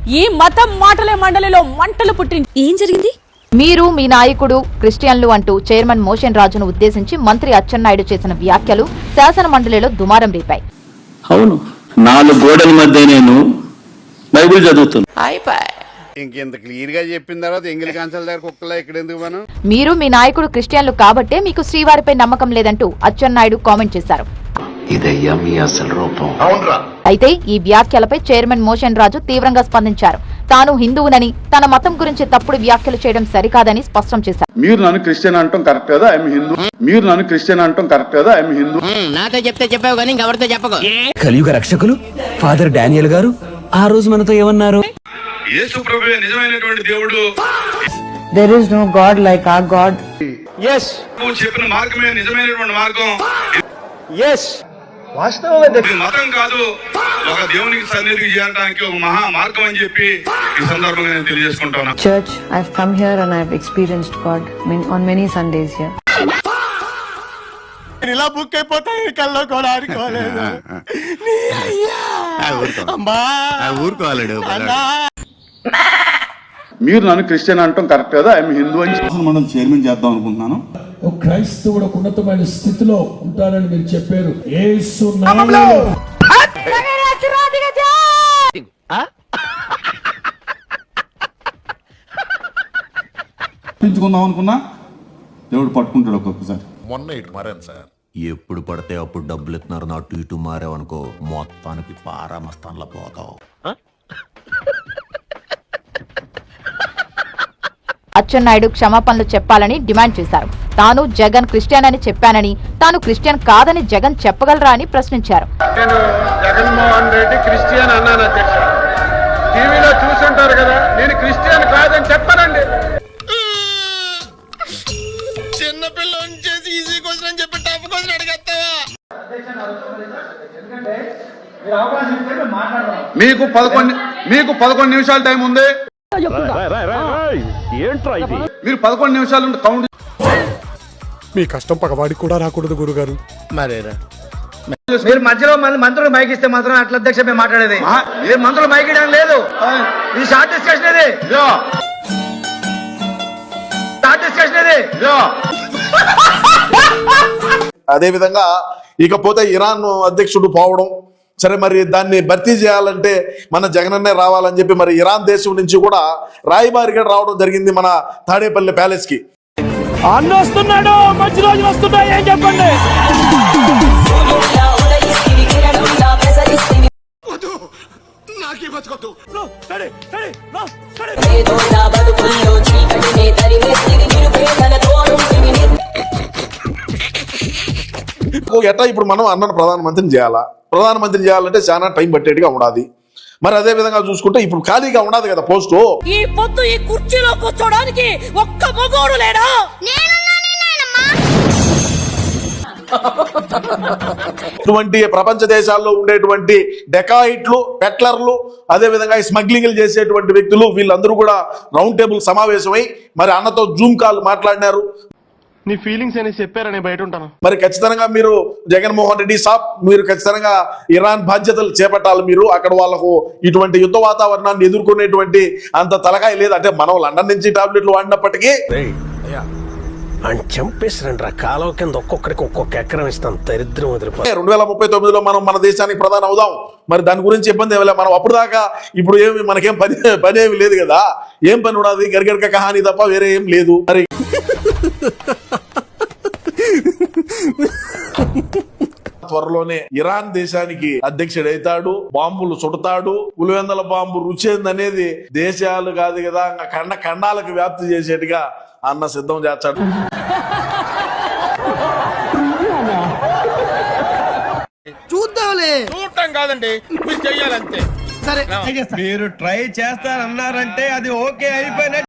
ఈ మతం మాటలే మండలిలో మంటలు పుట్టింది. ఏం జరిగింది? మీరు మీ నాయకుడు క్రిస్టియన్లు అంటూ చైర్మన్ మోషన్ రాజును ఉద్దేశించి మంత్రి అచ్చెన్నాయుడు చేసిన వ్యాఖ్యలు శాసన మండలిలో దుమారం రేపాయి. అవును, 4 గోడల మధ్య నేను బైబిల్ చదువుతున్నా. ఇంకెంత క్లియర్ గా చెప్పిన తర్వాత ఎంగిలి కాంచాల దగ్గర కుక్కలా ఇక్కడ ఎందుకు మనం? మీరు మీ నాయకుడు క్రిస్టియన్లు కాబట్టే మీకు శ్రీవారిపై నమ్మకం లేదంటూ అచ్చెన్నాయుడు కామెంట్ చేశారు. అయితే ఈ వ్యాఖ్యలపై చైర్మన్ మోషన్ రాజు తీవ్రంగా స్పందించారు. తాను హిందువునని, తన మతం గురించి తప్పుడు వ్యాఖ్యలు చేయడం సరికాదని స్పష్టం చేశారు. మీరు నన్ను క్రిస్టియన్ అంటాం కరెక్ట్ కదా, ఐఎమ్ హిందూ. మీరు నన్ను క్రిస్టియన్ అంటాం కరెక్ట్ కదా, ఐఎమ్ హిందూ. నాతో చెప్తే చెప్పావు కానీ ఇంకెవరితో చెప్పకు. కలియుగ రక్షకులు ఫాదర్ డానియల్ గారు ఆ రోజు మనతో ఏమన్నారు? యేసు ప్రభువే నిజమైనటువంటి దేవుడు. There is no God like our God. Yes. నువ్వు చెప్పిన మార్గమే నిజమైనటువంటి మార్గం. yes వాస్తవంగా ఇది మతం కాదు, ఒక దేవునికి సన్నిధికి చేరడానికి ఒక మహా మార్గం అని చెప్పి ఈ సందర్భంగా నేను తెలియజేసుకుంటాను. Church, I've come here and I've experienced God on many Sundays here. ఇలా బుక్ అయిపోతాయి కల్లో కూడా ఆడుకోలేదు. ఊరుకోవాలడు. మీరు నన్ను క్రిస్టియన్ అంటాం కరెక్ట్ కదా, ఐఎమ్ హిందూ అని మనం చైర్మన్ చేద్దాం అనుకుంటున్నాను. ఒక క్రైస్తవుడు ఒక ఉన్నతమైన స్థితిలో ఉంటాడని మీరు చెప్పారు. యేసు పెంచుకుందాం అనుకున్నా దేవుడు పట్టుకుంటాడు ఒక్కొక్కసారి. మొన్న ఇటు మారాను సార్. ఎప్పుడు పడితే అప్పుడు డబ్బులు ఇస్తున్నారు, అటు ఇటు మారావనుకో మొత్తానికి పారామస్తాన్లో పోతావు. అచ్చెన్నాయుడు క్షమాపణలు చెప్పాలని డిమాండ్ చేశారు. తాను జగన్ క్రిస్టియన్ అని చెప్పానని, తాను క్రిస్టియన్ కాదని జగన్ చెప్పగలరా అని ప్రశ్నించారు. నేను జగన్మోహన్ రెడ్డి క్రిస్టియన్ అన్నాను అధ్యక్ష. టీవీలో చూసుంటారు కదా, నేను క్రిస్టియన్ కాదని చెప్పానండి. చిన్నపిల్లని చేసి ఈజీ క్వశ్చన్ అని చెప్పి టఫ్ క్వశ్చన్ అడిగేస్తావా? మీకు 11 నిమిషాలు టైం ఉంది. మీరు 11 నిమిషాలు కౌంట్. మీ కష్టం పగవాడికి కూడా రాకూడదు గురుగారు. మరేరా మీరు మధ్యలో మంత్రులు మైక్ ఇస్తే మాత్రం అట్లా అధ్యక్ష మేము మాట్లాడేది. మీరు మంత్రులు మైక్ ఇవ్వడం లేదు. ఇది షార్ట్ డిస్కషన్ ఇది. షార్ట్ డిస్కషన్ ఇది. అదే విధంగా ఇకపోతే ఇరాన్ అధ్యక్షుడు పోవడం సరే, మరి దాన్ని భర్తీ చేయాలంటే మన జగనన్నే రావాలని చెప్పి మరి ఇరాన్ దేశం నుంచి కూడా రాయబారిగా రావడం జరిగింది మన తాడేపల్లి ప్యాలెస్ కి. అన్న వస్తున్నాడు, మంచి రోజులు వస్తున్నాయి, ఏం చెప్పండి? ఎట్లా ఇప్పుడు మనం అన్నను ప్రధానమంత్రిని చేయాలంటే చాలా టైం పట్టేట్టుగా ఉండాలి. మరి అదే విధంగా చూసుకుంటే ఇప్పుడు ఖాళీగా ఉండదు కదా పోస్టు. ఈ పొద్దు ఈ కుర్చీలో కూర్చోడానికి ఒక్క మగోడు లేడా? ఇటువంటి ప్రపంచ దేశాల్లో ఉండేటువంటి డెకాయిట్లు, పెట్లర్లు, అదే విధంగా స్మగ్లింగ్లు చేసేటువంటి వ్యక్తులు వీళ్ళందరూ కూడా రౌండ్ టేబుల్ సమావేశమై మరి అన్నతో జూమ్ కాల్ మాట్లాడినారు. నీ ఫీలింగ్స్ అని చెప్పారని బయట ఉంటాను. మరి ఖచ్చితంగా మీరు జగన్మోహన్ రెడ్డి సాబ్ మీరు ఖచ్చితంగా ఇరాన్ బాధ్యతలు చేపట్టాలి. మీరు అక్కడ వాళ్ళకు ఇటువంటి యుద్ధ వాతావరణాన్ని ఎదుర్కొనేటువంటి అంత తలకాయ లేదు. అంటే మనం లండన్ నుంచి టాబ్లెట్లు వాడినప్పటికీ చంపేసారండి. కాలం కింద ఒక్కొక్కడికి ఒక్కొక్క ఎకరం ఇస్తాం, దరిద్రం వదిలిపోయి 2039లో మనం మన దేశానికి ప్రధాని అవుదాం. మరి దాని గురించి ఇబ్బంది ఏమి లేదు. మనం అప్పుడు దాకా ఇప్పుడు ఏమి మనకేం పని ఏమి లేదు కదా. ఏం పని ఉన్నది? గరిగరిక కహాని తప్ప వేరే ఏం లేదు. మరి త్వరలోనే ఇరాన్ దేశానికి అధ్యక్షుడైతాడు, బాంబులు చుడతాడు. పులివెందల బాంబు రుచేందనేది దేశాలు కాదు కదా, ఖండాలకు వ్యాప్తి చేసేట్టుగా అన్న సిద్ధం చేస్తాడు. చూడటం కాదండి, మీరు చెయ్యాలంతే. మీరు ట్రై చేస్తారన్నారంటే అది ఓకే అయిపోయిన